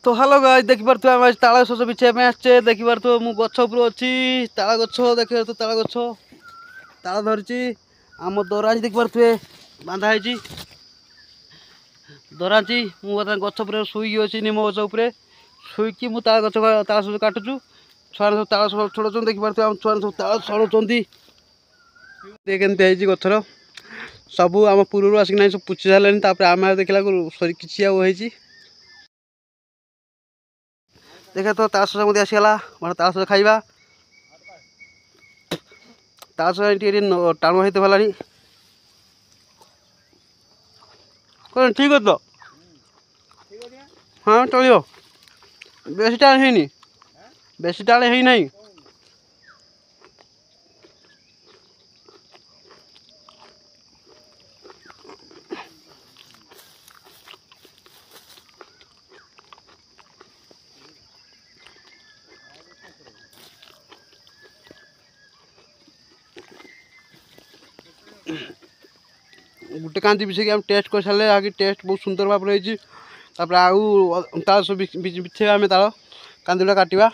तो hello guys देखिपे आम आज ताल शस बिछाई आसचे देखिपे मु गछ उपर अच्छी ताल गछ देख ताल गछ ताल धरी आम दराज देखिपे बांधाई दराची मुझे गछ उपर शुई अच्छी निम गछ उपर शुईकी मुझे ताल गछ ताल शस काटुचु छुआ सब ताल छड़ाऊँ देखिपे आम छुआ सब ताल छड़ाऊँ देखते गछर सब आम पूर्व आसिक सब पुची सारे आम देखला कि देखे तो ताश मत आसीगला मैं ताश खाइबा ताश टाणु होते भला कौन ठीक है तो हाँ चलो बेसी टाण है बेसी टाण है नहीं गोटे कांदी बिछे आम टेस्ट कर सारे आगे टेस्ट बहुत सुंदर भाव रही आउ ताल बिछे आम ताल कांदी काटा।